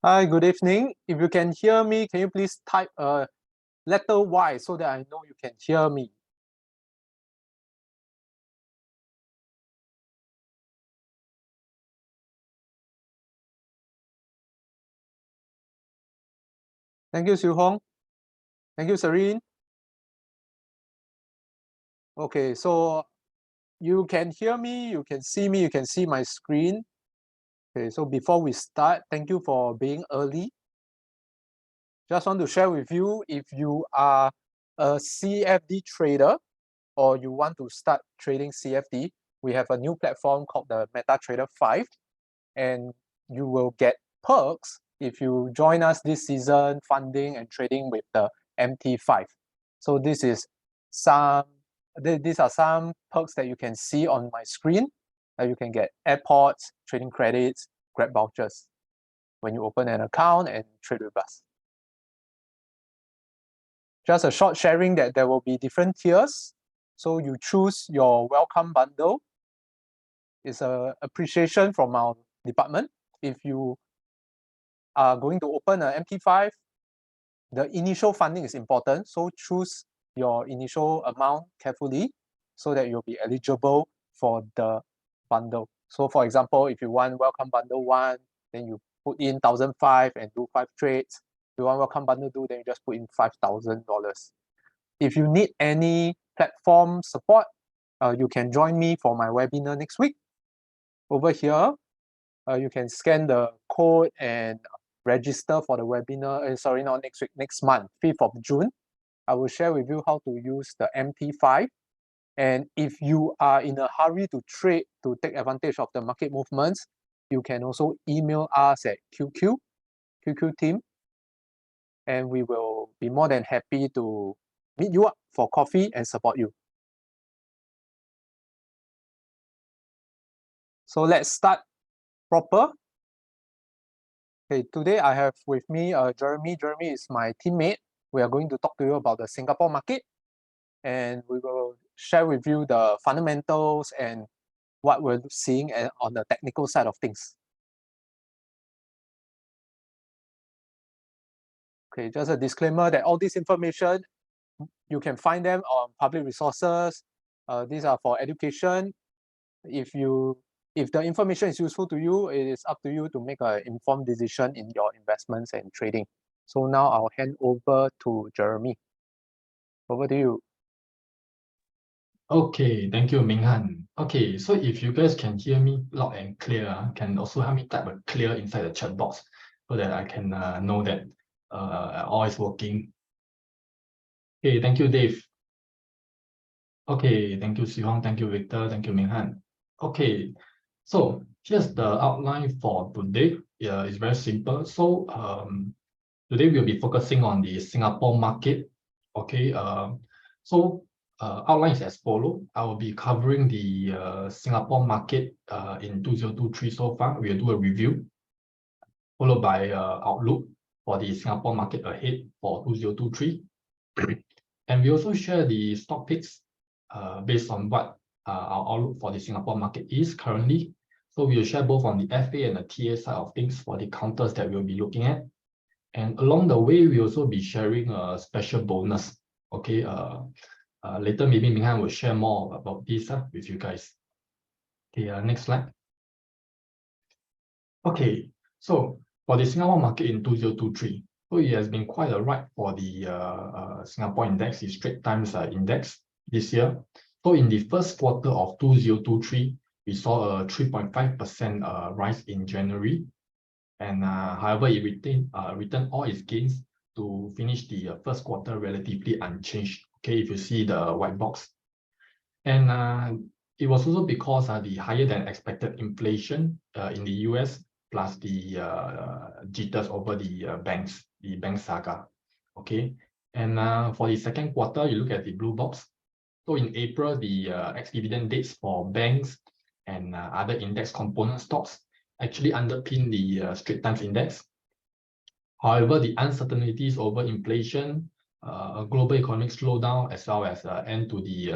Hi, good evening. If you can hear me, can you please type a letter Y so that I know you can hear me? Thank you, Siu Hong. Thank you, Serene. Okay, so you can hear me, you can see me, you can see my screen. Okay, so before we start, thank you for being early. Just want to share with you, if you are a CFD trader or you want to start trading CFD, we have a new platform called the MetaTrader 5, and you will get perks if you join us this season funding and trading with the MT5. So these are some perks that you can see on my screen. You can get airports, trading credits, Grab vouchers when you open an account and trade with us. Just a short sharing that there will be different tiers. So you choose your welcome bundle. It's an appreciation from our department. If you are going to open an MT5, the initial funding is important. So choose your initial amount carefully so that you'll be eligible for the bundle. So for example, if you want welcome bundle 1, then you put in 1,500 and do 5 trades. If you want welcome bundle 2, then you just put in $5,000. If you need any platform support, you can join me for my webinar next week. Over here, you can scan the code and register for the webinar. Sorry, not next week, next month, 5th of June. I will share with you how to use the MT5. And if you are in a hurry to trade, to take advantage of the market movements, you can also email us at QQ team, and we will be more than happy to meet you up for coffee and support you. So let's start proper. Okay, today I have with me Jeremy. Jeremy is my teammate. We are going to talk to you about the Singapore market, and we will share with you the fundamentals and what we're seeing on the technical side of things. Okay, just a disclaimer that all this information, you can find them on public resources. These are for education. If the information is useful to you, it is up to you to make an informed decision in your investments and trading. So now I'll hand over to Jeremy. Over to you. Okay, thank you, Minghan. Okay, so if you guys can hear me loud and clear, can also help me type a clear inside the chat box so that I can know that all is working. Okay, thank you, Dave. Okay, thank you, Sihong. Thank you, Victor. Thank you, Minghan. Okay, so here's the outline for today. Yeah, it's very simple. So today we'll be focusing on the Singapore market. Okay, outline is as follows. I will be covering the Singapore market in 2023 so far. We'll do a review, followed by outlook for the Singapore market ahead for 2023. And we also share the stock picks based on what our outlook for the Singapore market is currently. So we'll share both on the FA and the TA side of things for the counters that we'll be looking at. And along the way, we'll also be sharing a special bonus. Okay, later maybe Minghan will share more about this with you guys. Okay, next slide. Okay, so for the Singapore market in 2023, so it has been quite a ride for the Singapore index, the Straits Times index this year. So in the first quarter of 2023, we saw a 3.5% rise in January. And however, it returned all its gains to finish the first quarter relatively unchanged. Okay, if you see the white box. And it was also because the higher than expected inflation in the US plus the jitters over the bank saga. Okay, and for the second quarter, you look at the blue box. So in April, the ex-dividend dates for banks and other index component stocks actually underpin the Straits Times index. However, the uncertainties over inflation, a global economic slowdown, as well as end to the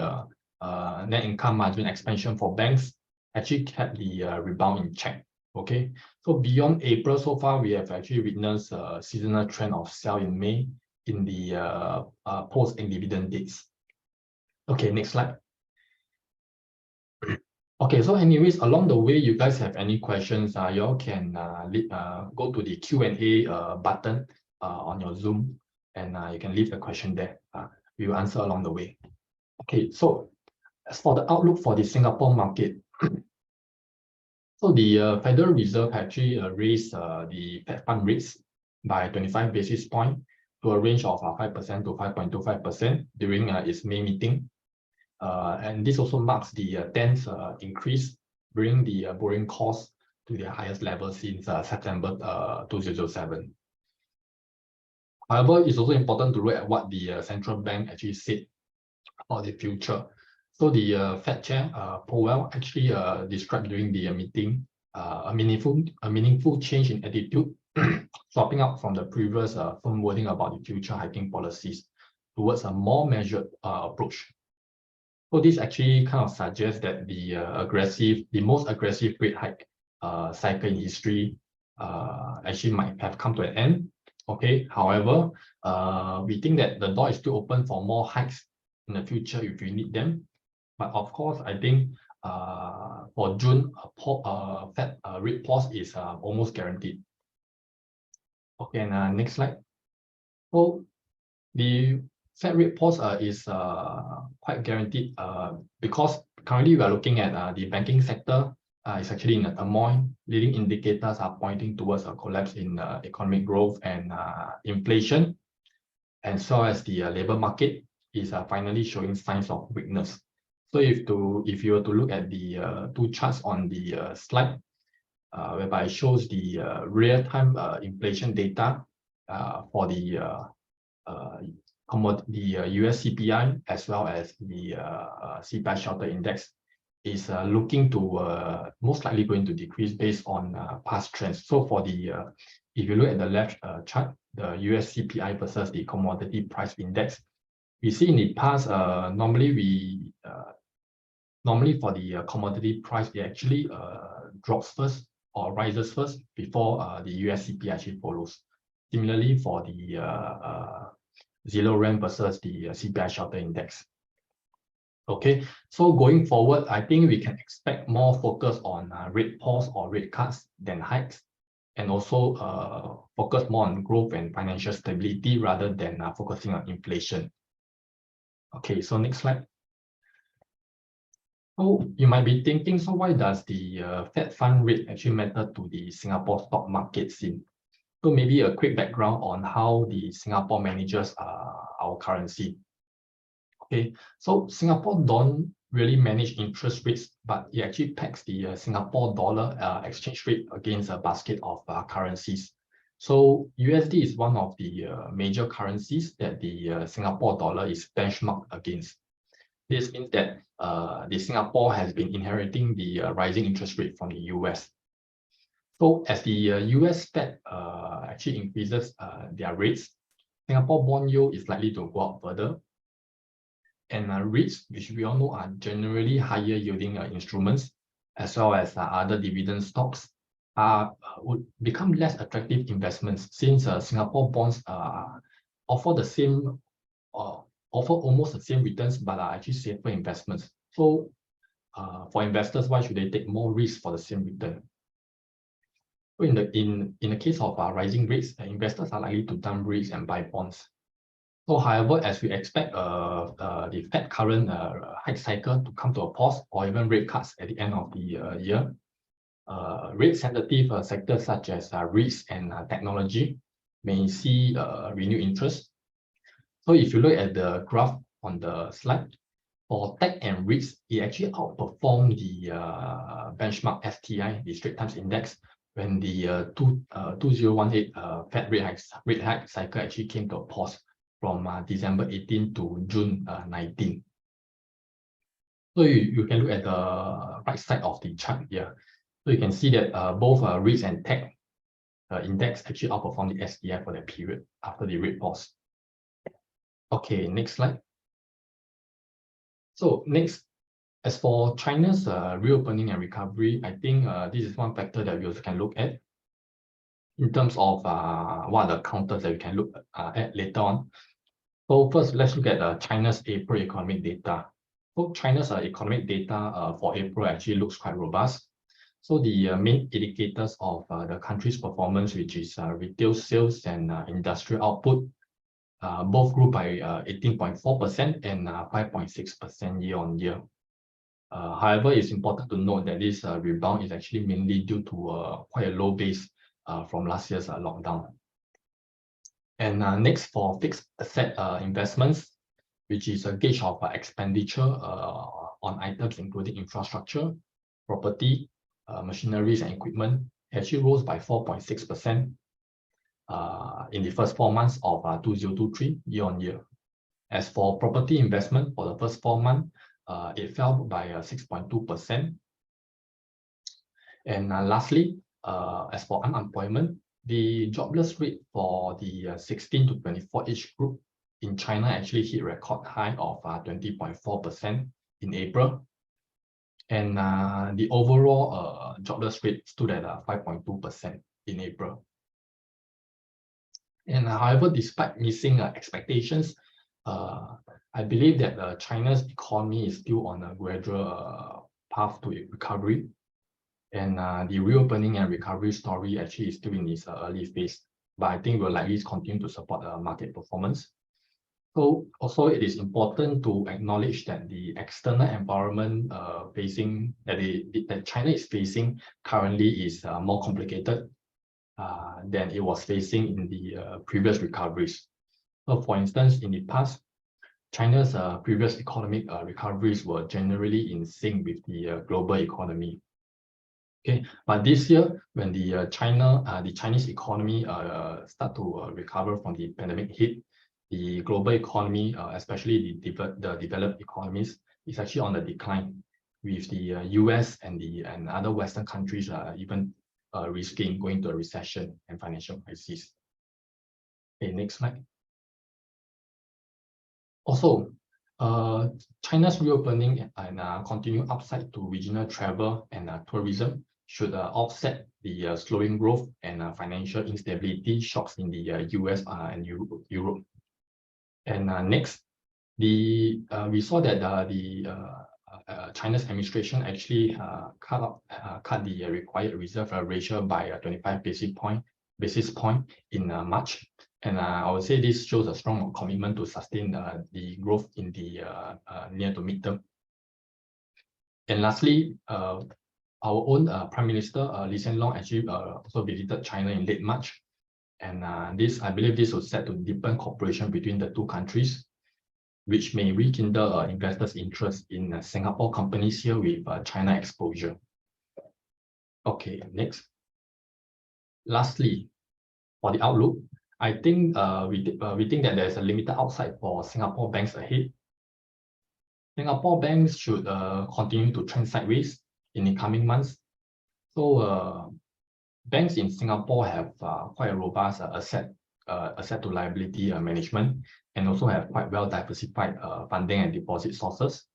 net income margin expansion for banks actually kept the rebound in check. Okay, so beyond April, so far we have actually witnessed a seasonal trend of sell in May in the post and dividend dates. Okay, next slide. Okay, so anyways, along the way, you guys have any questions, you all can go to the Q&A button on your Zoom, and you can leave the question there. We will answer along the way. Okay, so as for the outlook for the Singapore market, so the Federal Reserve actually raised the Fed fund rates by 25 basis points to a range of 5% to 5.25% during its May meeting. And this also marks the 10th increase, bringing the borrowing cost to the highest level since September 2007. However, it's also important to look at what the central bank actually said about the future. So the Fed Chair, Powell, actually described during the meeting a meaningful change in attitude, swapping out from the previous firm wording about the future hiking policies towards a more measured approach. So this actually kind of suggests that the most aggressive rate hike cycle in history actually might have come to an end. Okay, however, we think that the door is still open for more hikes in the future if we need them. But of course, I think for June, Fed rate pause is almost guaranteed. Okay, and next slide. So the Fed rate pause is quite guaranteed because currently we are looking at the banking sector is actually in a turmoil. Leading indicators are pointing towards a collapse in economic growth and inflation, and so as the labor market is finally showing signs of weakness. So if you were to look at the two charts on the slide, whereby it shows the real-time inflation data for the US CPI as well as the CPI shelter index is looking to most likely going to decrease based on past trends. So for the if you look at the left chart, the US CPI versus the commodity price index, we see in the past normally for the commodity price, it actually drops first or rises first before the US CPI actually follows. Similarly for the Zero Rand versus the CPI shelter index. Okay, so going forward, I think we can expect more focus on rate pause or rate cuts than hikes, and also focus more on growth and financial stability rather than focusing on inflation. Okay, so next slide. So you might be thinking, so why does the Fed fund rate actually matter to the Singapore stock market scene? So maybe a quick background on how the Singapore manages our currency. Okay, so Singapore don't really manage interest rates, but it actually pegs the Singapore dollar exchange rate against a basket of currencies. So USD is one of the major currencies that the Singapore dollar is benchmarked against. This means that the Singapore has been inheriting the rising interest rate from the US. So as the US Fed actually increases their rates, Singapore bond yield is likely to go up further. And REITs, which we all know are generally higher yielding instruments, as well as other dividend stocks, would become less attractive investments since Singapore bonds offer the same, offer almost the same returns, but are actually safer investments. So for investors, why should they take more risk for the same return? So in the case of rising rates, investors are likely to dump risks and buy bonds. So however, as we expect the Fed current hike cycle to come to a pause or even rate cuts at the end of the year, rate sensitive sectors such as REITs and technology may see renewed interest. So if you look at the graph on the slide, for tech and REITs, it actually outperformed the benchmark STI, the Straits Times Index, when the 2018 Fed rate hike cycle actually came to a pause from December 18 to June 19. So you can look at the right side of the chart here. So you can see that both REITs and tech index actually outperformed the STI for that period after the rate pause. Okay, next slide. So next, As for China's reopening and recovery, I think this is one factor that we also can look at in terms of what are the counters that we can look at later on. So first, let's look at China's April economic data. So China's economic data for April actually looks quite robust. So the main indicators of the country's performance, which is retail sales and industrial output, both grew by 18.4% and 5.6% year-on-year. However, it's important to note that this rebound is actually mainly due to quite a low base from last year's lockdown. And next, for fixed asset investments, which is a gauge of expenditure on items including infrastructure, property, machineries and equipment, actually rose by 4.6% in the first 4 months of 2023 year-on-year. As for property investment for the first 4 months, it fell by 6.2%. And lastly, as for unemployment, the jobless rate for the 16 to 24 age group in China actually hit record high of 20.4% in April. And the overall jobless rate stood at 5.2% in April. And however, despite missing expectations, I believe that China's economy is still on a gradual path to recovery. And the reopening and recovery story actually is still in its early phase, but I think will likely continue to support market performance. So also it is important to acknowledge that the external environment that China is facing currently is more complicated than it was facing in the previous recoveries. So for instance, in the past, China's previous economic recoveries were generally in sync with the global economy. Okay, but this year, when the Chinese economy start to recover from the pandemic hit, the global economy, especially the developed economies, is actually on the decline, with the US and other Western countries even risking going to a recession and financial crisis. Okay, next slide. Also, China's reopening and continued upside to regional travel and tourism should offset the slowing growth and financial instability shocks in the US and Europe. And next, we saw that China's administration actually cut the required reserve ratio by 25 basis point in March. And I would say this shows a strong commitment to sustain the growth in the near to midterm. And lastly, our own Prime Minister Lee Hsien Loong actually also visited China in late March. And I believe this will set to deepen cooperation between the two countries, which may rekindle investors' interest in Singapore companies here with China exposure. Okay, next. Lastly, for the outlook, I think we think that there's a limited upside for Singapore banks ahead. Singapore banks should continue to trend sideways in the coming months. So banks in Singapore have quite a robust asset to liability management, and also have quite well diversified funding and deposit sources.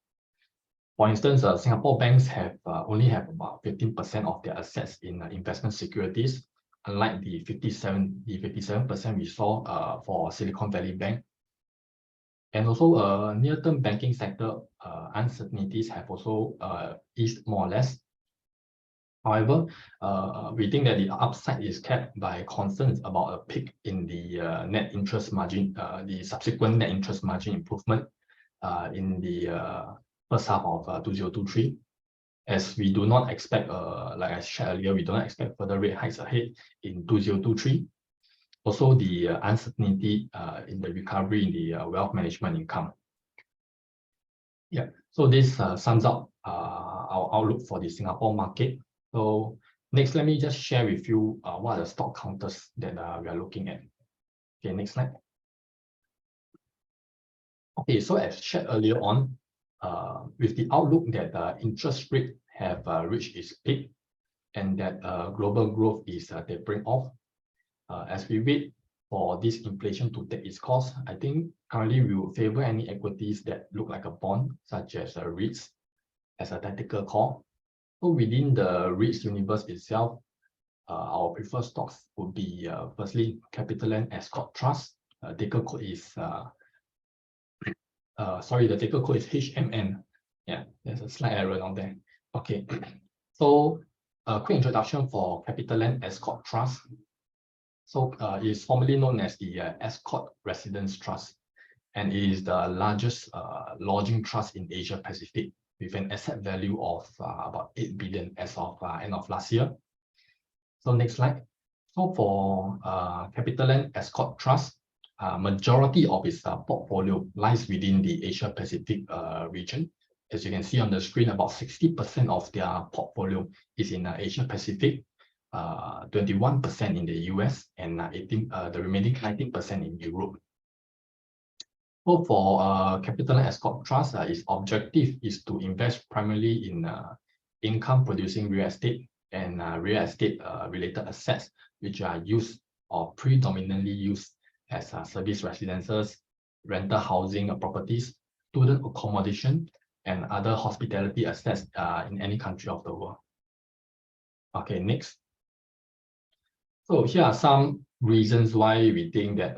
For instance, Singapore banks only have about 15% of their assets in investment securities, unlike the 57% we saw for Silicon Valley Bank. And also near-term banking sector uncertainties have also eased more or less. However, we think that the upside is capped by concerns about a peak in the net interest margin, the subsequent net interest margin improvement in the first half of 2023. As we do not expect, like I shared earlier, we do not expect further rate hikes ahead in 2023. Also, the uncertainty in the recovery in the wealth management income. Yeah, so this sums up our outlook for the Singapore market. So next, let me just share with you what are the stock counters that we are looking at. Okay, next slide. Okay, so as shared earlier on, with the outlook that interest rate have reached its peak and that global growth is tapering off, as we wait for this inflation to take its course, I think currently we will favor any equities that look like a bond, such as REITs, as a tactical call. So within the REITs universe itself, our preferred stocks would be firstly CapitaLand Ascott Trust. Ticker code is the ticker code is HMN. Yeah, there's a slight error on there. Okay, so a quick introduction for CapitaLand Ascott Trust. So it is formerly known as the Ascott Residence Trust, and it is the largest lodging trust in Asia Pacific, with an asset value of about 8 billion as of end of last year. So next slide. So for CapitaLand Ascott Trust, majority of its portfolio lies within the Asia Pacific region. As you can see on the screen, about 60% of their portfolio is in Asia Pacific, 21% in the US, and the remaining 19% in Europe. So for CapitaLand Ascott Trust, its objective is to invest primarily in income-producing real estate and real estate related assets, which are used or predominantly used as service residences, rental housing properties, student accommodation, and other hospitality assets in any country of the world. Okay, next. So here are some reasons why we think that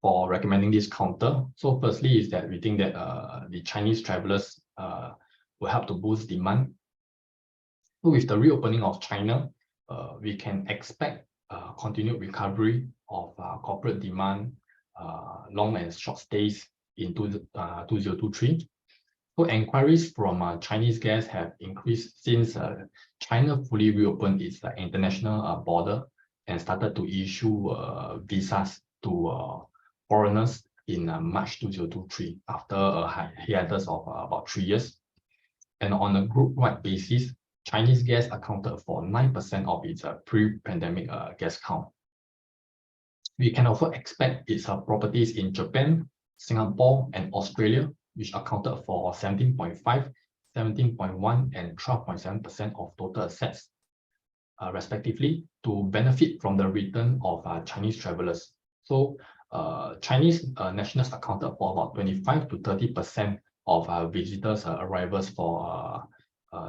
for recommending this counter. So firstly is that we think that the Chinese travelers will help to boost demand. So with the reopening of China, we can expect continued recovery of corporate demand, long and short stays in 2023. So inquiries from Chinese guests have increased since China fully reopened its international border and started to issue visas to foreigners in March 2023 after a hiatus of about 3 years. And on a group-wide basis, Chinese guests accounted for 9% of its pre-pandemic guest count. We can also expect its properties in Japan, Singapore, and Australia, which accounted for 17.5%, 17.1%, and 12.7% of total assets, respectively, to benefit from the return of Chinese travelers. So Chinese nationals accounted for about 25 to 30% of visitors' arrivals for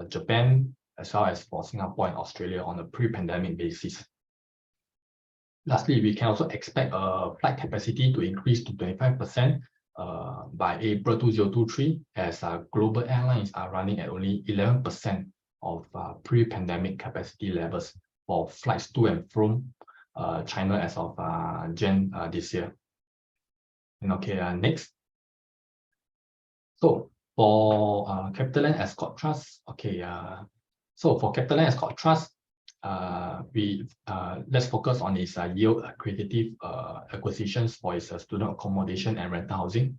Japan, as well as for Singapore and Australia on a pre-pandemic basis. Lastly, we can also expect flight capacity to increase to 25% by April 2023, as global airlines are running at only 11% of pre-pandemic capacity levels for flights to and from China as of Jan this year. And okay, next. So for CapitaLand Ascott Trust, okay, so for CapitaLand Ascott Trust, let's focus on its yield accretive acquisitions for its student accommodation and rental housing.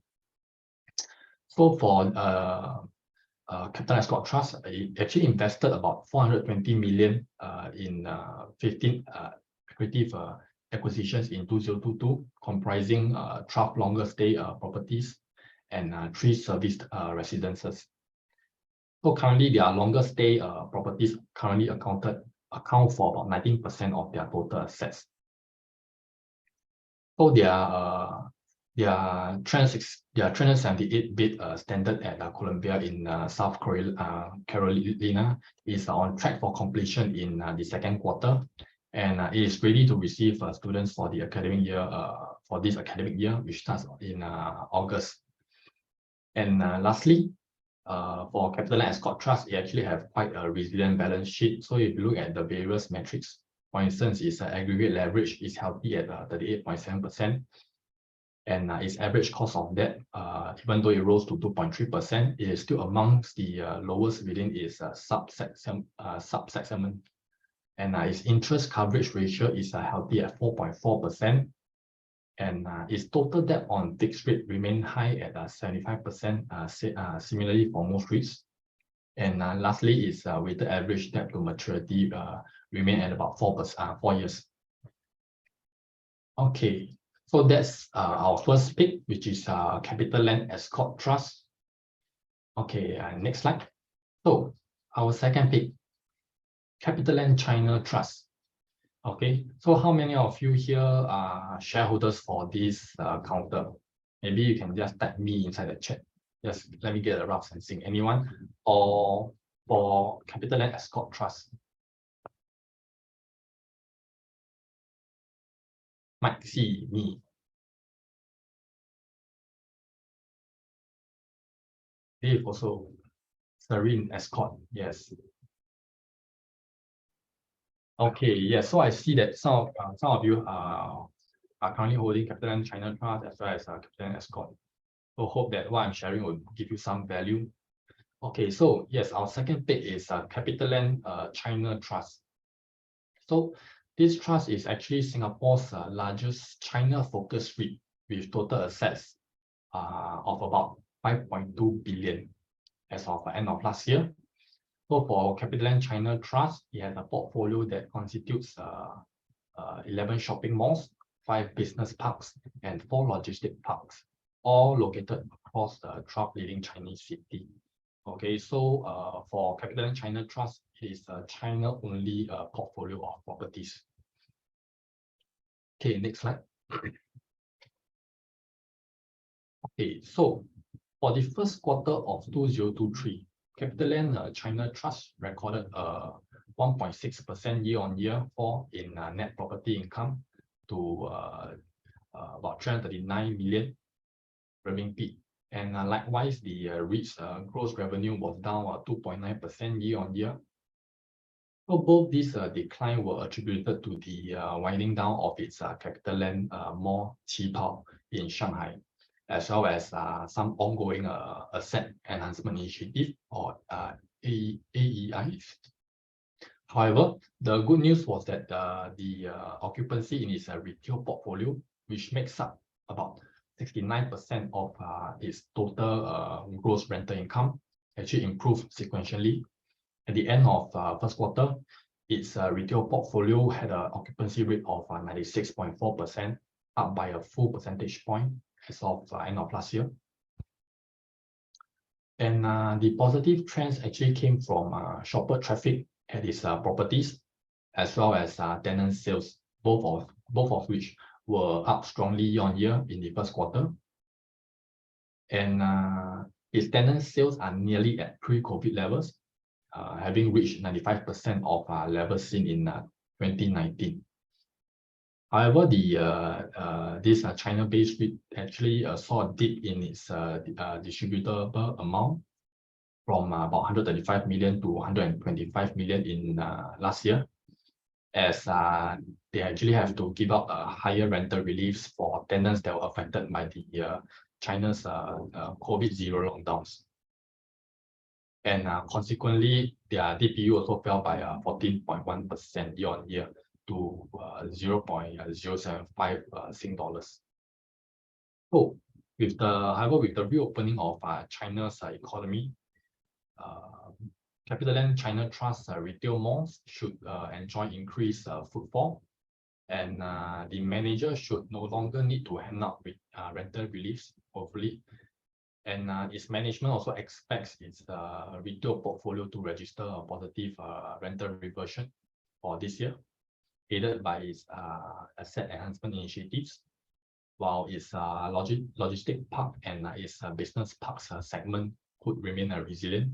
So for CapitaLand Ascott Trust, it actually invested about 420 million in 15 accretive acquisitions in 2022, comprising 12 longer stay properties and 3 serviced residences. So currently, their longer stay properties currently account for about 19% of their total assets. So their 378-bed standard at Columbia in South Carolina is on track for completion in the second quarter, and it is ready to receive students for the academic year, which starts in August. And lastly, for CapitaLand Ascott Trust, it actually have quite a resilient balance sheet. So if you look at the various metrics, for instance, its aggregate leverage is healthy at 38.7%, and its average cost of debt, even though it rose to 2.3%, it is still amongst the lowest within its subsegment. And its interest coverage ratio is healthy at 4.4%. And its total debt on fixed rate remain high at 75%, similarly for most REITs. And lastly, its weighted average debt to maturity remain at about 4 years. Okay, so that's our first pick, which is CapitaLand Ascott Trust. Okay, next slide. So our second pick, CapitaLand China Trust. Okay, so how many of you here are shareholders for this counter? Maybe you can just type me inside the chat. Yes, let me get a rough sensing. Anyone? Or for CapitaLand Ascott Trust? Mike C, me. Dave also. Serene Ascott, yes. Okay, yes. So I see that some of you are currently holding CapitaLand China Trust as well as CapitaLand Ascott. So hope that what I'm sharing will give you some value. Okay, so yes, our second pick is CapitaLand China Trust. So this trust is actually Singapore's largest China-focused REIT with total assets of about 5.2 billion as of end of last year. So for CapitaLand China Trust, it has a portfolio that constitutes 11 shopping malls, 5 business parks, and 4 logistic parks, all located across the 12 leading Chinese cities. Okay, so for CapitaLand China Trust, it is a China-only portfolio of properties. Okay, next slide. Okay, so for the first quarter of 2023, CapitaLand China Trust recorded a 1.6% year-on-year fall in net property income to about 339 million RMB. And likewise, the REIT's gross revenue was down 2.9% year-on-year. So both these decline were attributed to the winding down of its CapitaLand Mall Qipao in Shanghai, as well as some ongoing asset enhancement initiative or AEIs. However, the good news was that the occupancy in its retail portfolio, which makes up about 69% of its total gross rental income, actually improved sequentially. At the end of first quarter, its retail portfolio had an occupancy rate of 96.4%, up by a full percentage point as of end of last year. And the positive trends actually came from shopper traffic at its properties, as well as tenant sales, both of which were up strongly year-on-year in the first quarter. And its tenant sales are nearly at pre-COVID levels, having reached 95% of levels seen in 2019. However, this China-based REIT actually saw a dip in its distributable amount from about 135 million to 125 million in last year, as they actually have to give out higher rental reliefs for tenants that were affected by the China's COVID zero lockdowns. And consequently, their DPU also fell by 14.1% year-on-year to 0.075 Sing dollars. So, however, with the reopening of China's economy, CapitaLand China Trust retail malls should enjoy increased footfall, and the manager should no longer need to hand out rental reliefs, hopefully. And its management also expects its retail portfolio to register a positive rental reversion for this year, aided by its asset enhancement initiatives, while its logistic park and its business parks segment could remain resilient.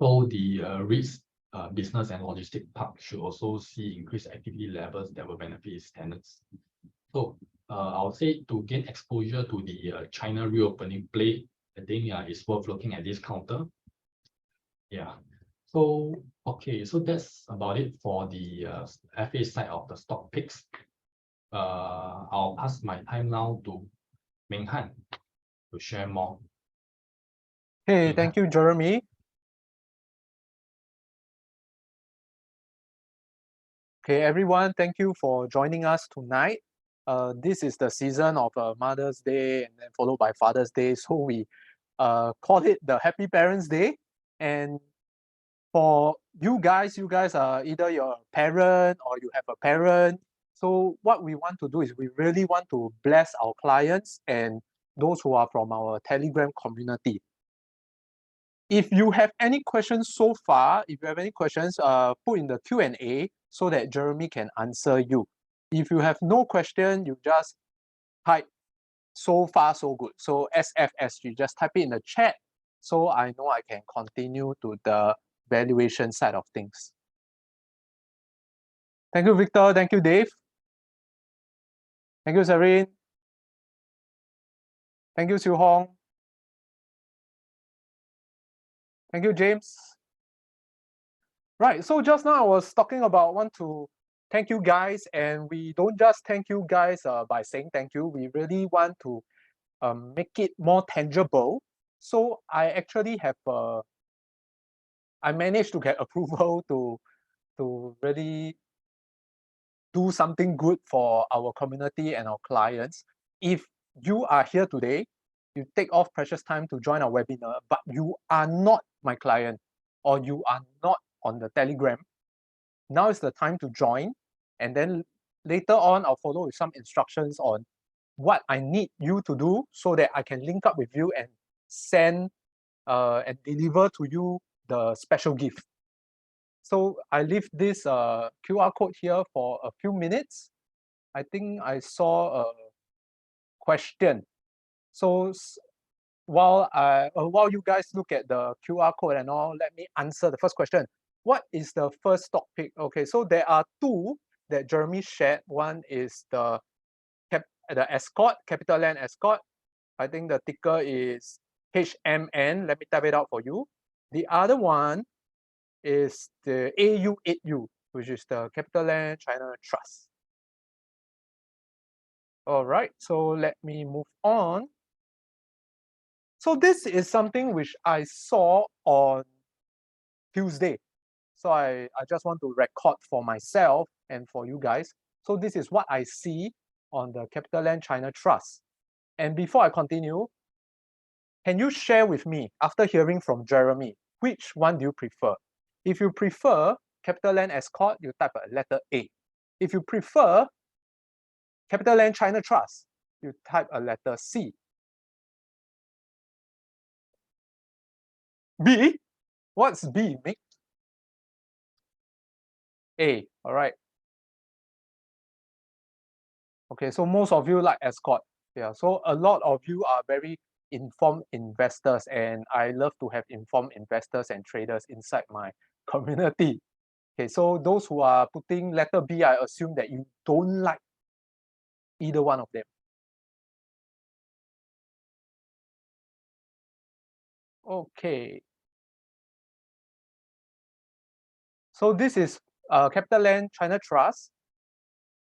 So the REITs business and logistic park should also see increased activity levels that will benefit its tenants. So I would say to gain exposure to the China reopening play, I think it's worth looking at this counter. Yeah. So okay, so that's about it for the FA side of the stock picks. I'll pass my time now to Minghan to share more. Hey, thank you, Jeremy. Okay, everyone, thank you for joining us tonight. This is the season of Mother's Day and then followed by Father's Day. So we call it the Happy Parents Day. And for you guys are either your parent or you have a parent. So what we want to do is we really want to bless our clients and those who are from our Telegram community. If you have any questions so far, put in the Q&A so that Jeremy can answer you. If you have no question, you just type so far so good. So SFSG, just type it in the chat so I know I can continue to the valuation side of things. Thank you, Victor. Thank you, Dave. Thank you, Serene. Thank you, Siu Hong. Thank you, James. Right, so just now I was talking about want to thank you guys, and we don't just thank you guys by saying thank you. We really want to make it more tangible. So I actually have I managed to get approval to really do something good for our community and our clients. If you are here today, you take off precious time to join our webinar, but you are not my client or you are not on the Telegram, now is the time to join. And then later on, I'll follow with some instructions on what I need you to do so that I can link up with you and send and deliver to you the special gift. So I leave this QR code here for a few minutes. I think I saw a question. So while you guys look at the QR code and all, let me answer the first question. What is the first stock pick? Okay, so there are two that Jeremy shared. One is the Ascott, CapitaLand Ascott. I think the ticker is HMN. Let me type it out for you. The other one is the AU8U, which is the CapitaLand China Trust. All right, so let me move on. So this is something which I saw on Tuesday. So I just want to record for myself and for you guys. So this is what I see on the CapitaLand China Trust. And before I continue, can you share with me, after hearing from Jeremy, which one do you prefer? If you prefer CapitaLand Ascott, you type a letter A. If you prefer CapitaLand China Trust, you type a letter C. B? What's B, Mick? A, all right. Okay, so most of you like Ascott. Yeah, so a lot of you are very informed investors, and I love to have informed investors and traders inside my community. Okay, so those who are putting letter B, I assume that you don't like either one of them. Okay. So this is CapitaLand China Trust.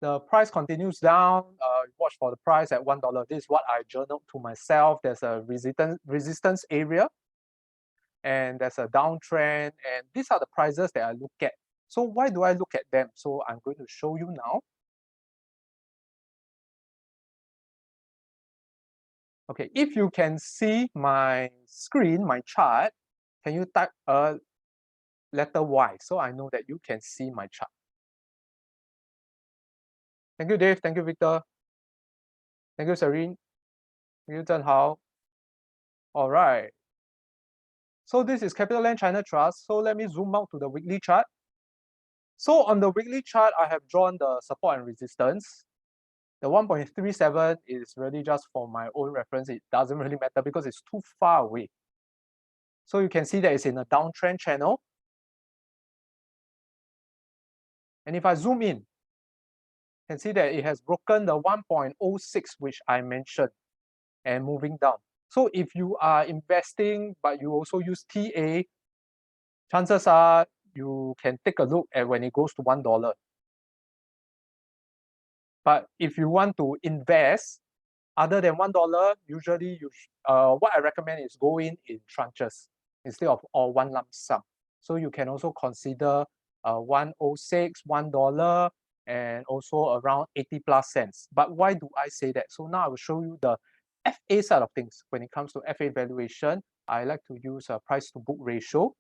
The price continues down. Watch for the price at $1. This is what I journaled to myself. There's a resistance area, and there's a downtrend, and these are the prices that I look at. So why do I look at them? So I'm going to show you now. Okay, if you can see my screen, my chart, can you type a letter Y so I know that you can see my chart? Thank you, Dave. Thank you, Victor. Thank you, Serene. Thank you, Zhenhao. All right. So this is CapitaLand China Trust. So let me zoom out to the weekly chart. So on the weekly chart, I have drawn the support and resistance. The 1.37 is really just for my own reference. It doesn't really matter because it's too far away. So you can see that it's in a downtrend channel. And if I zoom in, you can see that it has broken the 1.06, which I mentioned, and moving down. So if you are investing, but you also use TA, chances are you can take a look at when it goes to $1. But if you want to invest other than $1, usually what I recommend is go in tranches instead of all one lump sum. So you can also consider 106, $1, and also around 80 plus cents. But why do I say that? So now I will show you the FA side of things. When it comes to FA valuation, I like to use a price to book ratio.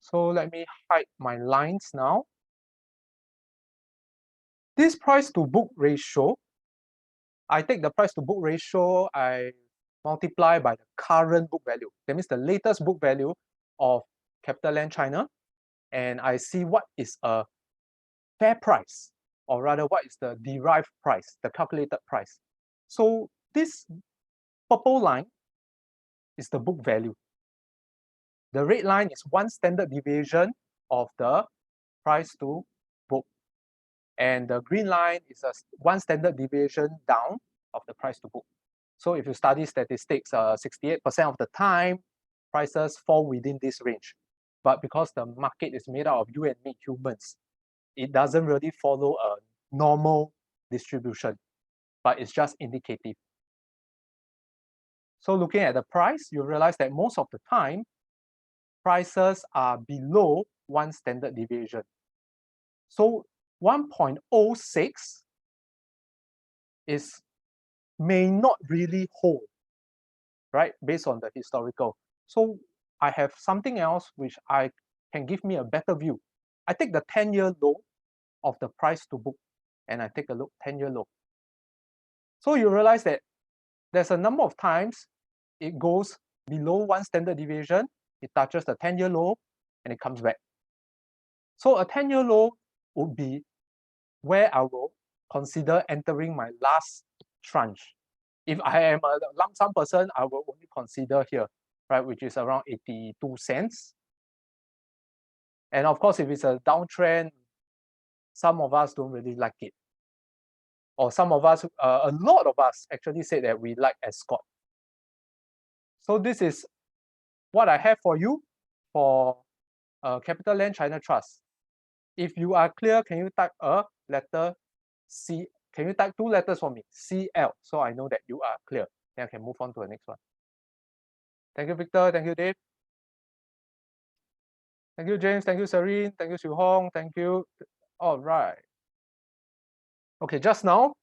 So let me hide my lines now. This price to book ratio, I take the price to book ratio, I multiply by the current book value. That means the latest book value of CapitaLand China, and I see what is a fair price or rather what is the derived price, the calculated price. So this purple line is the book value. The red line is one standard deviation of the price to book. And the green line is one standard deviation down of the price to book. So if you study statistics, 68% of the time, prices fall within this range. But because the market is made out of you and me humans, it doesn't really follow a normal distribution, but it's just indicative. So looking at the price, you realize that most of the time, prices are below one standard deviation. So 1.06 may not really hold, right, based on the historical. So I have something else which can give me a better view. I take the 10-year low of the price to book, and I take a look 10-year low. So you realize that there's a number of times it goes below one standard deviation, it touches the 10-year low, and it comes back. So a 10-year low would be where I will consider entering my last tranche. If I am a lump sum person, I will only consider here, right, which is around 82 cents. And of course, if it's a downtrend, some of us don't really like it. Or some of us, a lot of us actually say that we like Ascott. So this is what I have for you for CapitaLand China Trust. If you are clear, can you type a letter C? Can you type two letters for me? CL, so I know that you are clear. Then I can move on to the next one. Thank you, Victor. Thank you, Dave. Thank you, James. Thank you, Serene. Thank you, Xiu Hong. Thank you. All right. Okay, just now,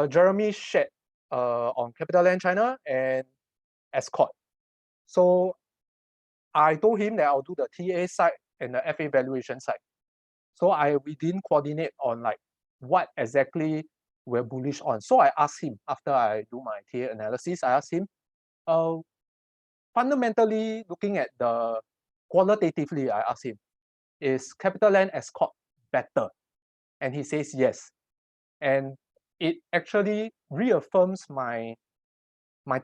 Jeremy shared on CapitaLand China and Ascott. So I told him that I'll do the TA side and the FA valuation side. So we didn't coordinate on like what exactly we're bullish on. So I asked him after I do my TA analysis, I asked him, fundamentally looking at the qualitatively, I asked him, is CapitaLand Ascott better? And he says yes. And it actually reaffirms my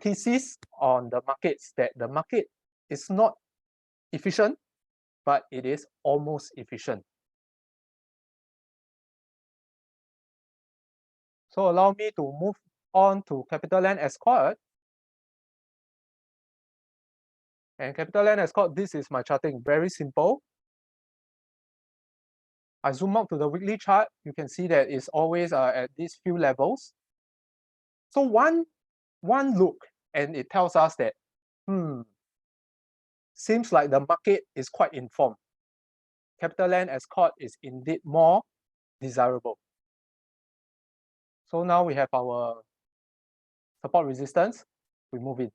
thesis on the markets, that the market is not efficient, but it is almost efficient. So allow me to move on to CapitaLand Ascott. And CapitaLand Ascott, this is my charting, very simple. I zoom out to the weekly chart, you can see that it's always at these few levels. So one look, and it tells us that, seems like the market is quite informed. CapitaLand Ascott is indeed more desirable. So now we have our support resistance, we move in.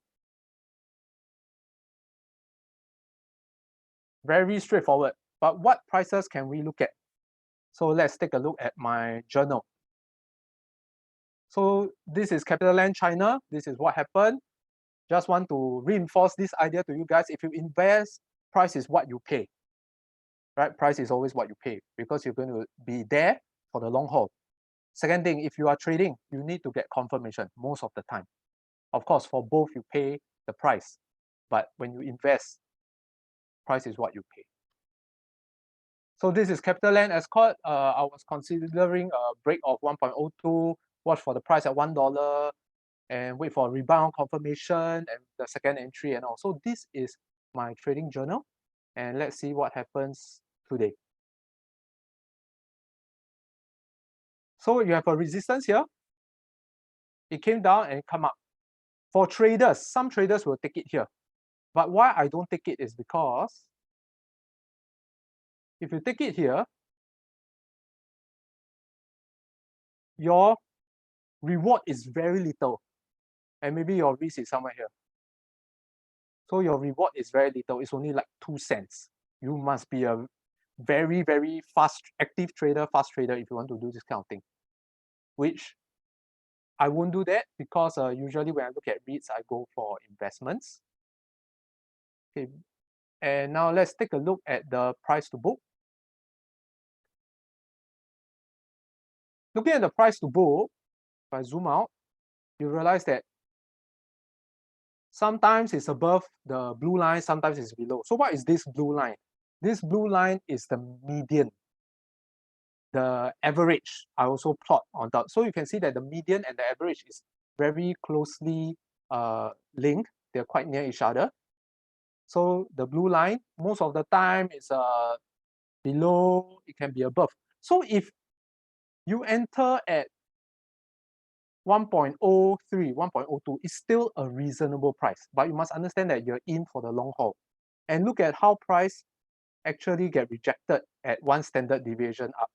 Very straightforward, but what prices can we look at? So let's take a look at my journal. So this is CapitaLand China, this is what happened. Just want to reinforce this idea to you guys. If you invest, price is what you pay, right? Price is always what you pay because you're going to be there for the long haul. Second thing, if you are trading, you need to get confirmation most of the time. Of course, for both, you pay the price. But when you invest, price is what you pay. So this is CapitaLand Ascott. I was considering a break of 1.02, watch for the price at $1, and wait for a rebound confirmation and the second entry and all. So this is my trading journal. And let's see what happens today. So you have a resistance here. It came down and come up. For traders, some traders will take it here. But why I don't take it is because if you take it here, your reward is very little. And maybe your risk is somewhere here. So your reward is very little. It's only like 2 cents. You must be a very, very fast, active trader, fast trader if you want to do this kind of thing. Which I won't do that because usually when I look at REITs, I go for investments. Okay, and now let's take a look at the price to book. looking at the price to book, if I zoom out, you realize that sometimes it's above the blue line, sometimes it's below. So what is this blue line? This blue line is the median. The average I also plot on top. So you can see that the median and the average is very closely linked. They're quite near each other. So the blue line, most of the time is below, it can be above. So if you enter at 1.03, 1.02, it's still a reasonable price. But you must understand that you're in for the long haul. And look at how price actually get rejected at 1 standard deviation up.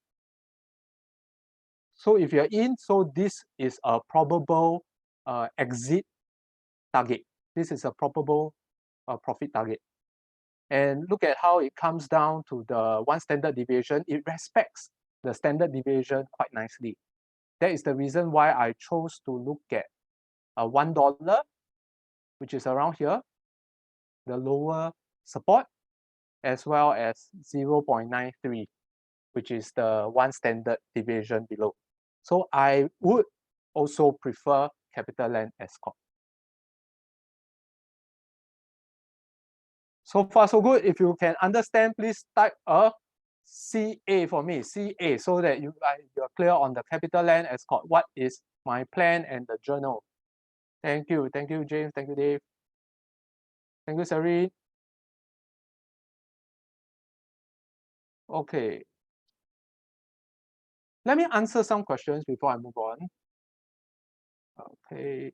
So if you're in, so this is a probable exit target. This is a probable profit target. And look at how it comes down to the 1 standard deviation. It respects the standard deviation quite nicely. That is the reason why I chose to look at $1, which is around here, the lower support, as well as 0.93, which is the 1 standard deviation below. So I would also prefer CapitaLand Ascott. So far, so good. If you can understand, please type a CA for me, CA, so that you're clear on the CapitaLand Ascott. What is my plan and the journal? Thank you, James. Thank you, Dave. Thank you, Sari. Okay. Let me answer some questions before I move on. Okay.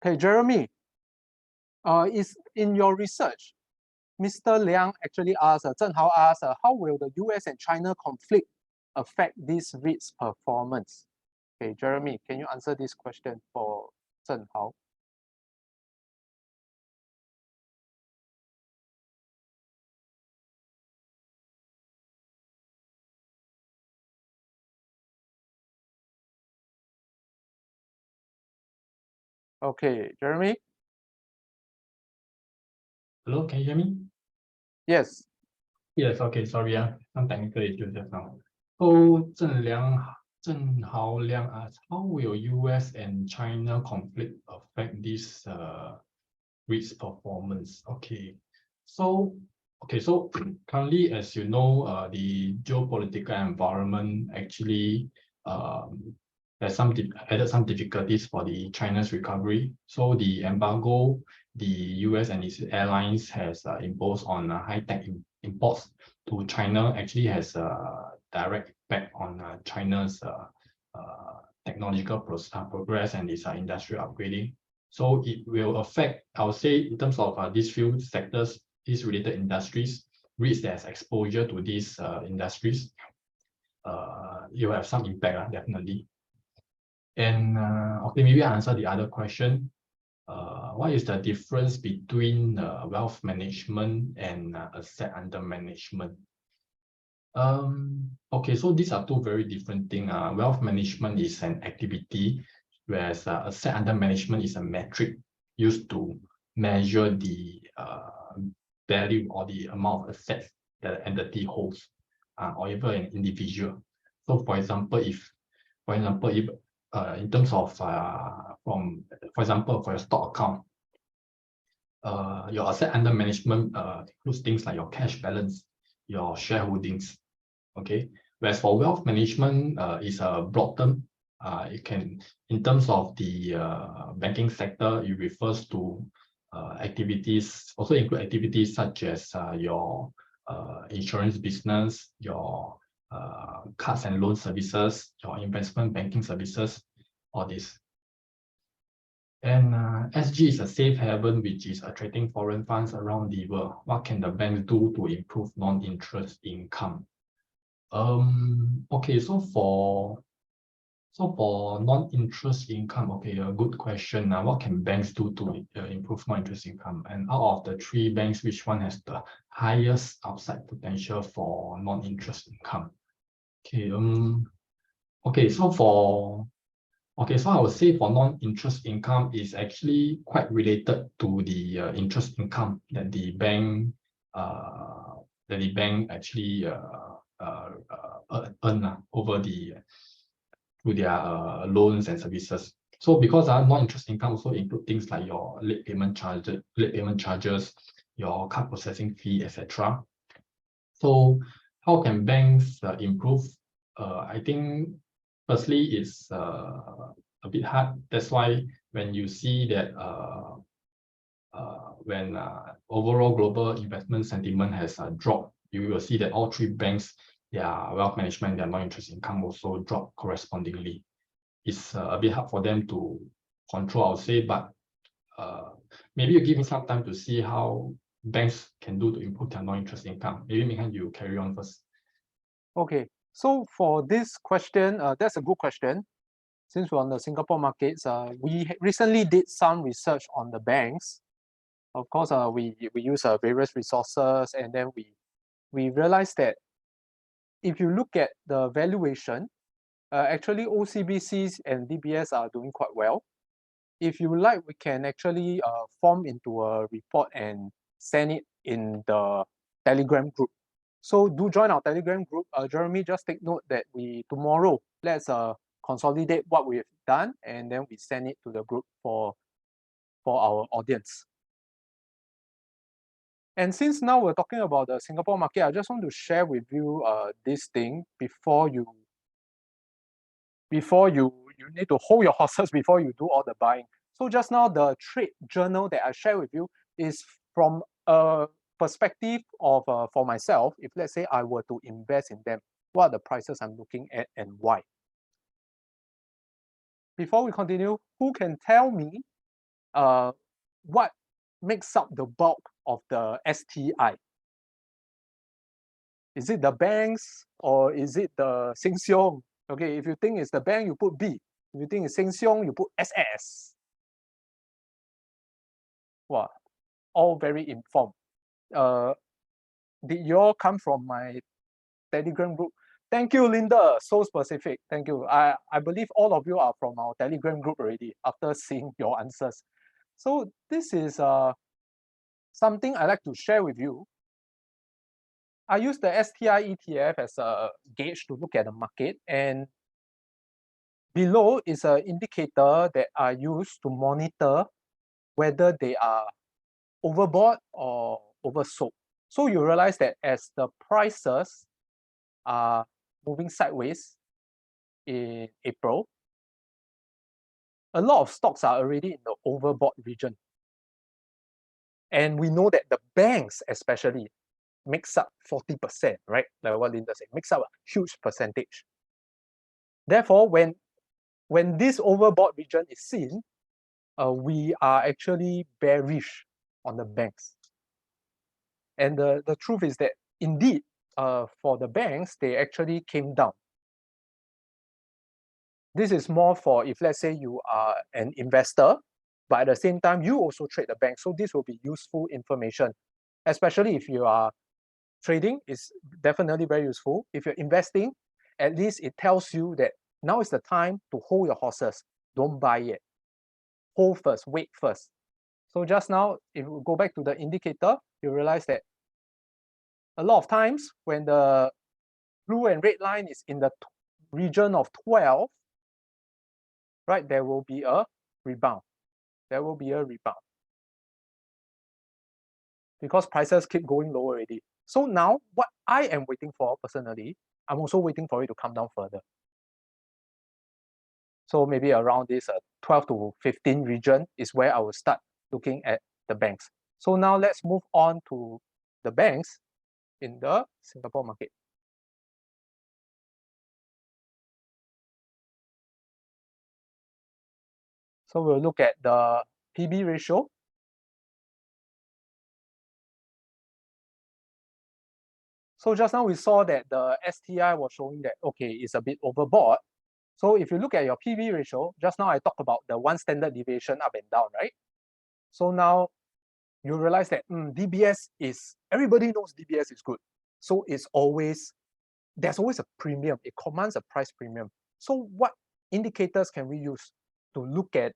Okay, Jeremy. Is in your research, Mr. Liang actually asked, Zheng Hao asked, how will the US and China conflict affect this REIT's performance? Okay, Jeremy, can you answer this question for Zheng Hao? Okay, Jeremy? Hello, can you hear me? Yes. Yes, okay, sorry, some technical issues just now. So Zheng Hao Liang asked, how will US and China conflict affect this REIT's performance? Okay, so currently, as you know, the geopolitical environment actually has added some difficulties for the China's recovery. So the embargo the US and its airlines has imposed on high-tech imports to China actually has a direct impact on China's technological progress and its industrial upgrading. So it will affect, I would say, in terms of these few sectors, these related industries, REITs that has exposure to these industries, you have some impact, definitely. And okay, maybe I answer the other question. What is the difference between wealth management and asset under management? Okay, so these are two very different things. Wealth management is an activity, whereas asset under management is a metric used to measure the value or the amount of assets that an entity holds, or even an individual. So, for example, if in terms of for example, for your stock account, your asset under management includes things like your cash balance, your shareholdings. Okay, whereas for wealth management is a broad term. It can, in terms of the banking sector, it refers to activities, also include activities such as your insurance business, your cards and loan services, your investment banking services, all this. And SG is a safe haven which is attracting foreign funds around the world. What can the banks do to improve non-interest income? Okay, so for non-interest income, okay, a good question. What can banks do to improve non-interest income? And out of the three banks, which one has the highest upside potential for non-interest income? Okay, so I would say for non-interest income is actually quite related to the interest income that the bank actually earn earn over through their loans and services. So because non-interest income also include things like your late payment charges, your card processing fee, etc. So how can banks improve? I think firstly it's a bit hard. That's why when you see that when overall global investment sentiment has dropped, you will see that all three banks, their wealth management, their non-interest income also drop correspondingly. It's a bit hard for them to control, I would say, but maybe you give me some time to see how banks can do to improve their non-interest income. Maybe Minghan, you carry on first. Okay, so for this question, that's a good question. Since we're on the Singapore markets, we recently did some research on the banks. Of course, we use various resources, and then we realized that if you look at the valuation, actually OCBCs and DBS are doing quite well. If you like, we can actually form into a report and send it in the Telegram group. So do join our Telegram group. Jeremy, just take note that tomorrow, let's consolidate what we've done, and then we send it to the group for our audience. And since now we're talking about the Singapore market, I just want to share with you this thing before you need to hold your horses before you do all the buying. So just now, the trade journal that I share with you is from a perspective of for myself. If let's say I were to invest in them, what are the prices I'm looking at and why? Before we continue, who can tell me what makes up the bulk of the STI? Is it the banks or is it the Sheng Siong? Okay, if you think it's the bank, you put B. If you think it's Sheng Siong, you put SS. Wow, all very informed. Did you all come from my Telegram group? Thank you, Linda. So specific. Thank you. I believe all of you are from our Telegram group already after seeing your answers. So this is something I like to share with you. I use the STI ETF as a gauge to look at the market, and below is an indicator that I use to monitor whether they are overbought or oversold. So you realize that as the prices are moving sideways in April, a lot of stocks are already in the overbought region. And we know that the banks especially makes up 40%, right? Like what Linda said, makes up a huge percentage. Therefore, when this overbought region is seen, we are actually bearish on the banks. And the truth is that indeed, for the banks, they actually came down. This is more for if let's say you are an investor, but at the same time, you also trade the bank. So this will be useful information, especially if you are trading, is definitely very useful. If you're investing, at least it tells you that now is the time to hold your horses. Don't buy yet. Hold first, wait first. So just now, if we go back to the indicator, you realize that a lot of times when the blue and red line is in the region of 12, right, there will be a rebound. There will be a rebound because prices keep going lower already. So now what I am waiting for personally, I'm also waiting for it to come down further. So maybe around this 12 to 15 region is where I will start looking at the banks. So now let's move on to the banks in the Singapore market. So we'll look at the PB ratio. So just now we saw that the STI was showing that, okay, it's a bit overbought. So if you look at your PB ratio, just now I talked about the one standard deviation up and down, right? So now you realize that DBS is, everybody knows DBS is good. So there's always a premium. It commands a price premium. So what indicators can we use to look at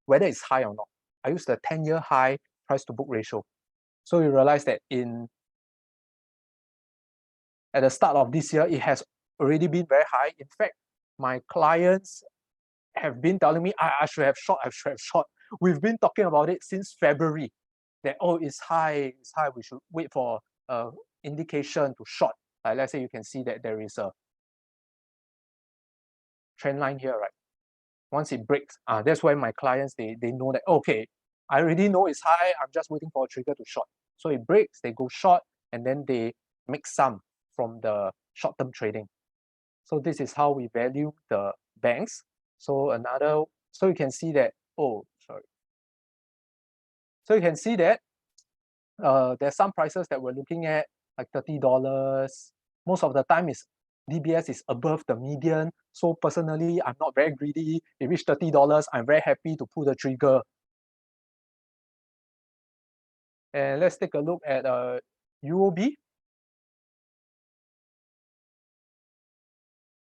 whether it's high or not? I use the 10-year high price to book ratio. So you realize that at the start of this year, it has already been very high. In fact, my clients have been telling me, I should have short, I should have short. We've been talking about it since February, that, oh, it's high, we should wait for indication to short. Let's say you can see that there is a trend line here, right? Once it breaks, that's why my clients, they know that, okay, I already know it's high, I'm just waiting for a trigger to short. So it breaks, they go short, and then they make some from the short-term trading. So this is how we value the banks. So you can see that, so you can see that there's some prices that we're looking at, like $30. Most of the time DBS is above the median. So personally, I'm not very greedy. It reached $30, I'm very happy to pull the trigger. And let's take a look at UOB.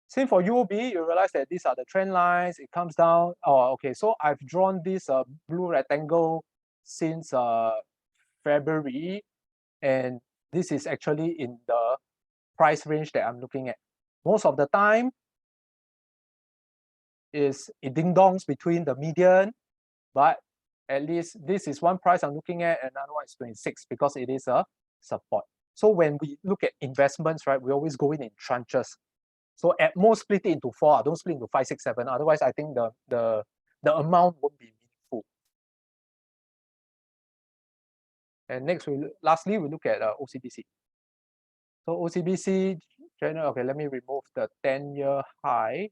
Same for UOB, you realize that these are the trend lines. It comes down. Oh, okay. So I've drawn this blue rectangle since February, and this is actually in the price range that I'm looking at. Most of the time, it ding-dongs between the median, but at least this is one price I'm looking at, and another one is 26 because it is a support. So when we look at investments, right, we always go in tranches. So at most split it into 4, don't split into 5, 6, 7. Otherwise, I think the amount won't be meaningful. And next, lastly, we look at OCBC. So OCBC, okay, let me remove the 10-year high,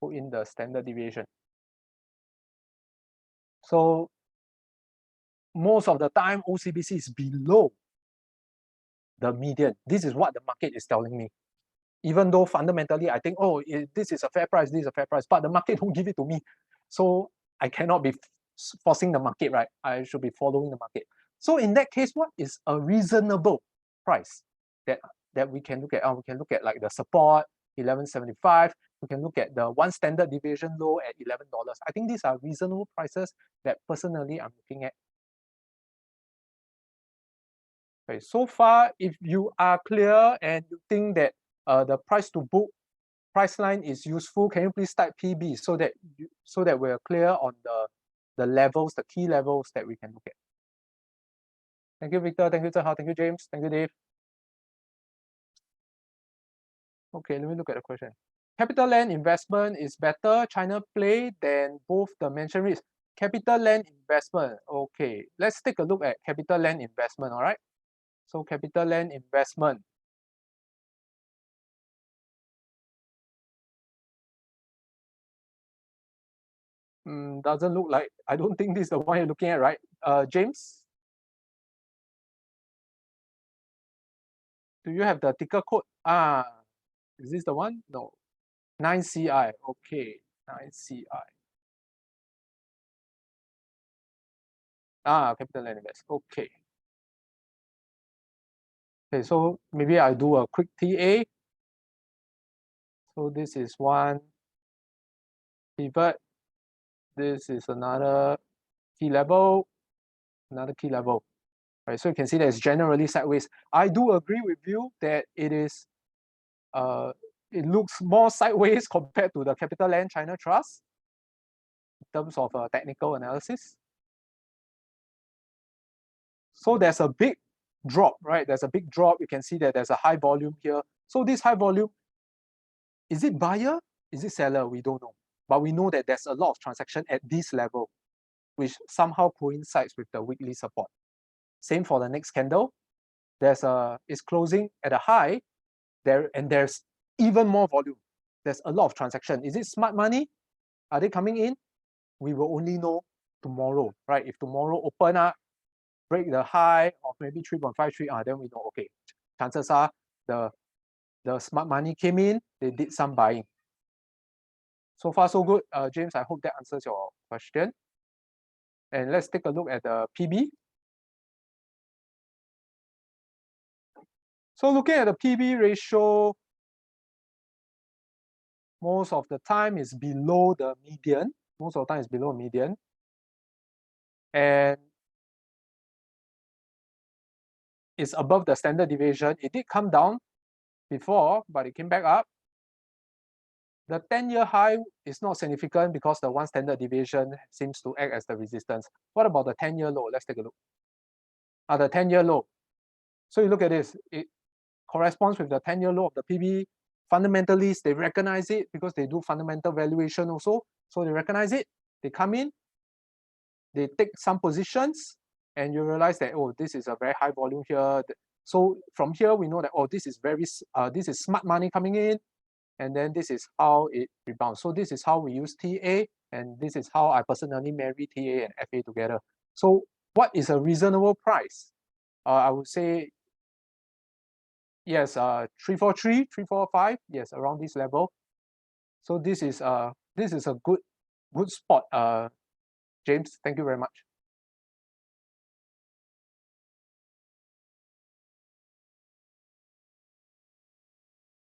put in the standard deviation. So most of the time, OCBC is below the median. This is what the market is telling me. Even though fundamentally, I think, oh, this is a fair price, this is a fair price, but the market won't give it to me. So I cannot be forcing the market, right? I should be following the market. So in that case, what is a reasonable price that we can look at? We can look at like the support, 11.75. We can look at the one standard deviation low at $11. I think these are reasonable prices that personally I'm looking at. Okay, so far, if you are clear and you think that the price to book price line is useful, can you please type PB so that we're clear on the levels, the key levels that we can look at. Thank you, Victor. Thank you, Zhehao. Thank you, James. Thank you, Dave. Okay, let me look at the question. CapitaLand investment is better China play than both the mentioned REITs. CapitaLand investment. Okay, let's take a look at CapitaLand investment. All right. So CapitaLand investment. Doesn't look like, I don't think this is the one you're looking at, right? James? Do you have the ticker code? Is this the one? No. 9CI. Okay. 9CI. CapitaLand Invest. Okay. Okay, so maybe I do a quick TA. So this is one pivot. This is another key level, another key level. Right, so you can see that it's generally sideways. I do agree with you that it is it looks more sideways compared to the CapitaLand China Trust in terms of technical analysis. So there's a big drop, right? There's a big drop. You can see that there's a high volume here. So this high volume, is it buyer? Is it seller? We don't know. But we know that there's a lot of transaction at this level, which somehow coincides with the weekly support. Same for the next candle. It's closing at a high there, and there's even more volume. There's a lot of transaction. Is it smart money? Are they coming in? We will only know tomorrow, right? If tomorrow open up, break the high of maybe 3.53, then we know, okay, chances are the smart money came in, they did some buying. So far, so good. James, I hope that answers your question. And let's take a look at the PB. So looking at the PB ratio, most of the time is below the median. Most of the time is below median. And it's above the standard deviation. It did come down before, but it came back up. The 10-year high is not significant because the one standard deviation seems to act as the resistance. What about the 10-year low? Let's take a look. The 10-year low. So you look at this, it corresponds with the 10-year low of the PB. Fundamentalists, they recognize it because they do fundamental valuation also. So they recognize it, they come in, they take some positions, and you realize that, oh, this is a very high volume here. So from here, we know that, oh, this is smart money coming in, and then this is how it rebounds. So this is how we use TA, and this is how I personally marry TA and FA together. So what is a reasonable price? I would say, yes, 343, 345, yes, around this level. So this is a good spot. James, thank you very much.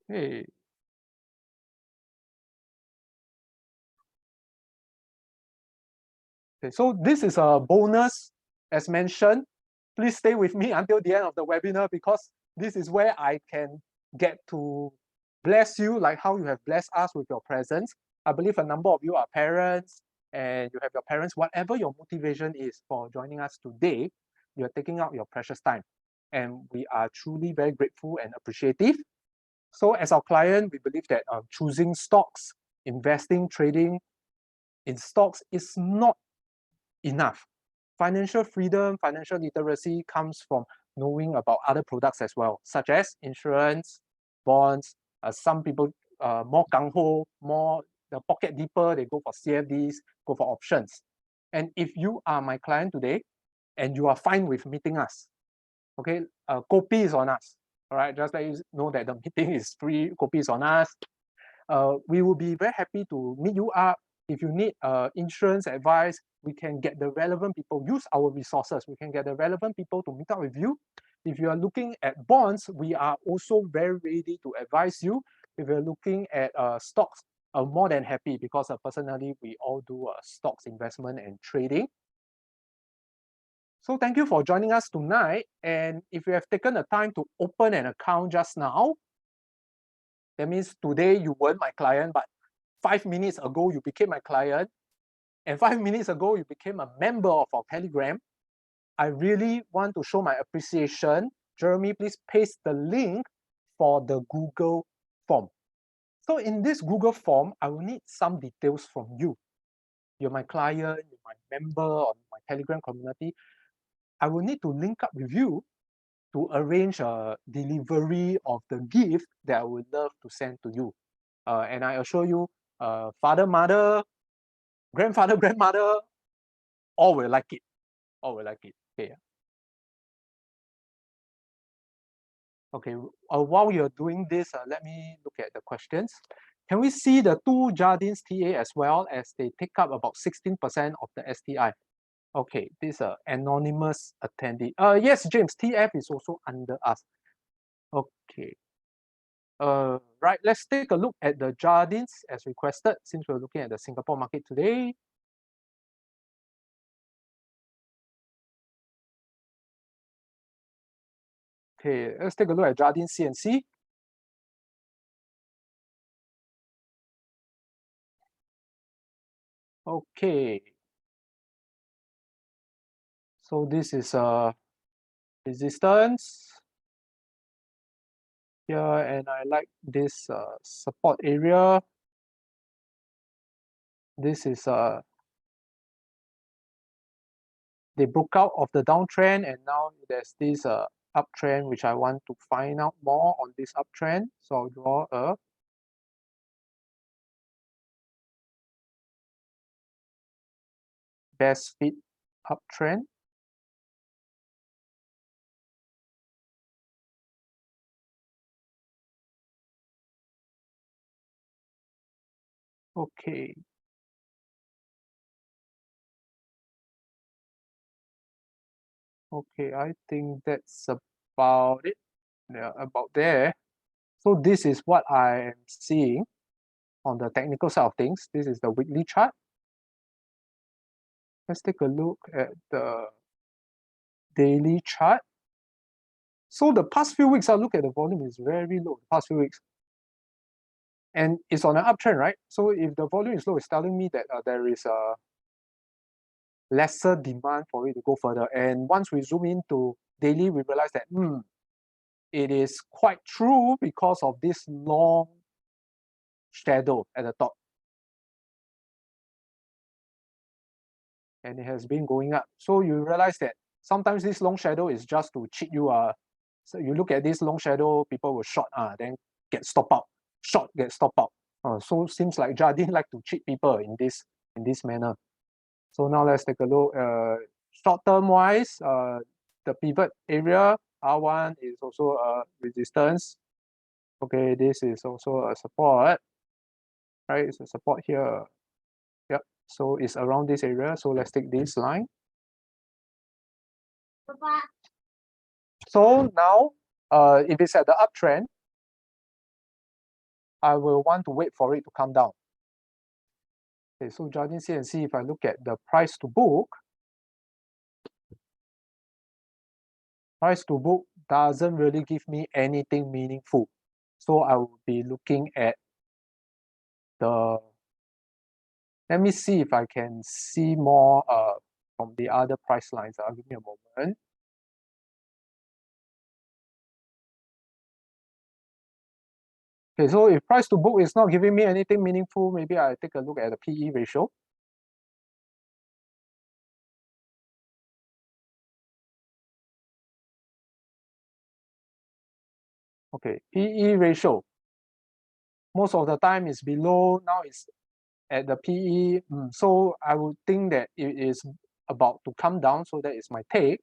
Hey. Okay, so this is a bonus, as mentioned. Please stay with me until the end of the webinar because this is where I can get to bless you like how you have blessed us with your presence. I believe a number of you are parents and you have your parents, whatever your motivation is for joining us today, you're taking out your precious time. And we are truly very grateful and appreciative. So as our client, we believe that choosing stocks, investing, trading in stocks is not enough. Financial freedom, financial literacy comes from knowing about other products as well, such as insurance, bonds. Some people more gung-ho, more the pocket deeper, they go for CFDs, go for options. And if you are my client today and you are fine with meeting us, okay, kopi is on us. All right, just let you know that the meeting is free, kopi is on us. We will be very happy to meet you up. If you need insurance advice, we can get the relevant people, use our resources. We can get the relevant people to meet up with you. If you are looking at bonds, we are also very ready to advise you. If you're looking at stocks, I'm more than happy because personally, we all do stocks investment and trading. So thank you for joining us tonight. And if you have taken the time to open an account just now, that means today you weren't my client, but 5 minutes ago you became my client, and 5 minutes ago you became a member of our Telegram. I really want to show my appreciation. Jeremy, please paste the link for the Google form. So in this Google form, I will need some details from you. You're my client, you're my member on my Telegram community. I will need to link up with you to arrange a delivery of the gift that I would love to send to you. And I assure you, father, mother, grandfather, grandmother, all will like it. All will like it. Okay. Okay. While you're doing this, let me look at the questions. Can we see the two Jardines TA as well, as they take up about 16% of the STI? Okay, this is an anonymous attendee. Yes, James, TF is also under us. Okay. Right, let's take a look at the Jardines as requested, since we're looking at the Singapore market today. Okay, let's take a look at Jardine CNC. Okay. So this is a resistance here, and I like this support area. This is they broke out of the downtrend, and now there's this uptrend, which I want to find out more on this uptrend. So I'll draw a best fit uptrend. Okay. Okay, I think that's about it. Yeah, about there. So this is what I am seeing on the technical side of things. This is the weekly chart. Let's take a look at the daily chart. So the past few weeks, I look at the volume is very low, the past few weeks. And it's on an uptrend, right? So if the volume is low, it's telling me that there is a lesser demand for it to go further. And once we zoom into daily, we realize that it is quite true because of this long shadow at the top. And it has been going up. So you realize that sometimes this long shadow is just to cheat you. So you look at this long shadow, people will short, then get stop out. Short, get stop out. So seems like Jardine like to cheat people in this manner. So now let's take a look. Short term wise, the pivot area R1 is also a resistance. Okay, this is also a support, right? It's a support here. Yep. So it's around this area. So let's take this line. Papa. So now, if it's at the uptrend, I will want to wait for it to come down. Okay, so Jardine CNC, if I look at the price to book doesn't really give me anything meaningful. So I will be looking at the, let me see if I can see more from the other price lines. Give me a moment. Okay, so if price to book is not giving me anything meaningful, maybe I take a look at the PE ratio. Okay, PE ratio. Most of the time is below, now it's at the PE. So I would think that it is about to come down, so that is my take.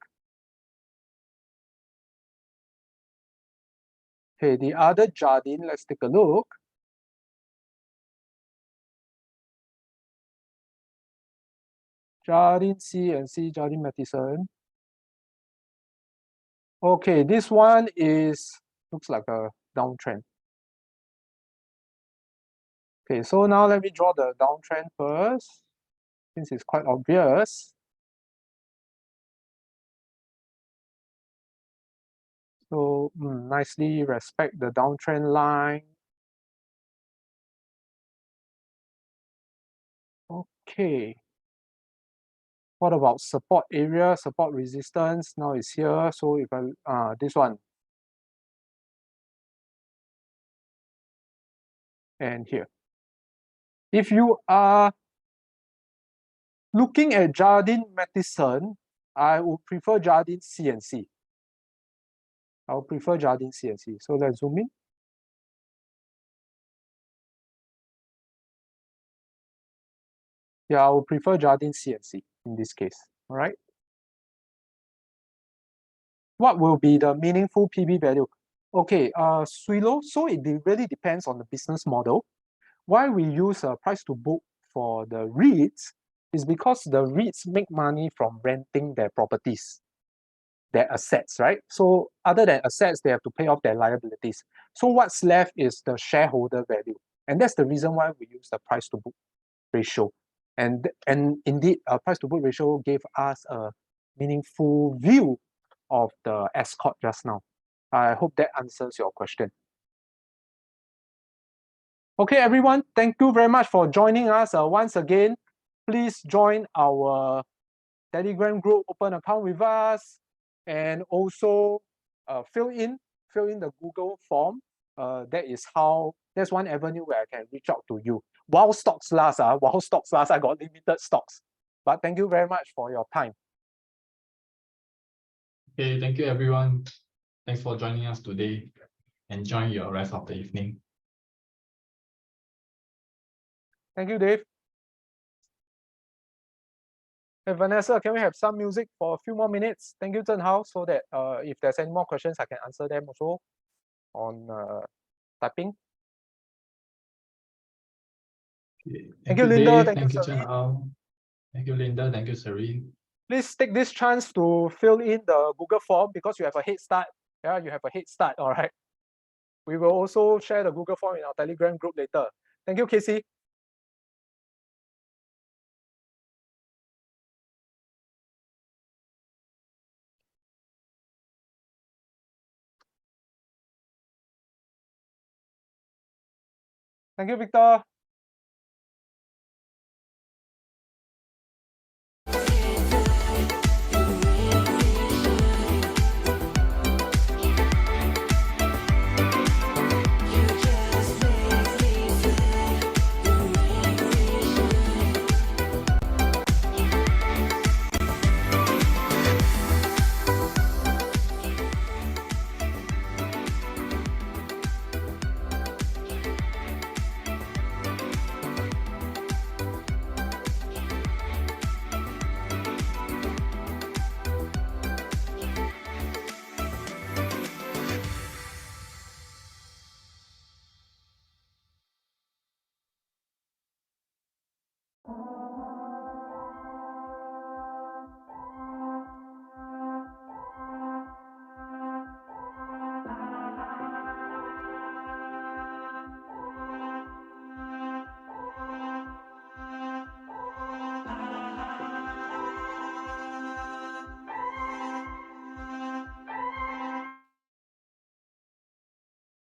Okay, the other Jardine, let's take a look. Jardine CNC, Jardine Matheson. Okay, this one looks like a downtrend. Okay, so now let me draw the downtrend first, since it's quite obvious. So nicely respect the downtrend line. Okay. What about support area, support resistance? Now it's here. So if I this one and here. If you are looking at Jardine Matheson, I would prefer Jardine CNC. I would prefer Jardine CNC. So let's zoom in. Yeah, I would prefer Jardine CNC in this case. All right. What will be the meaningful PB value? Okay, Suilo, so it really depends on the business model. Why we use a price to book for the REITs is because the REITs make money from renting their properties, their assets, right? So other than assets, they have to pay off their liabilities. So what's left is the shareholder value. And that's the reason why we use the price to book ratio. And indeed, a price to book ratio gave us a meaningful view of the Ascott just now. I hope that answers your question. Okay, everyone, thank you very much for joining us once again. Please join our Telegram group, open account with us, and also fill in the Google form. That's one avenue where I can reach out to you. While stocks last, I got limited stocks. But thank you very much for your time. Okay, thank you everyone. Thanks for joining us today. Enjoy your rest of the evening. Thank you, Dave. Hey, Vanessa, can we have some music for a few more minutes? Thank you, Zhen Hao, so that if there's any more questions, I can answer them also on typing. Okay. Thank you, Linda. Dave. Thank you, Thank you, Serene. Chen Hao. Thank you, Linda. Thank you, Serene. Please take this chance to fill in the Google form because you have a head start. Yeah, you have a head start, all right. We will also share the Google form in our Telegram group later. Thank you, Casey. Thank you, Victor.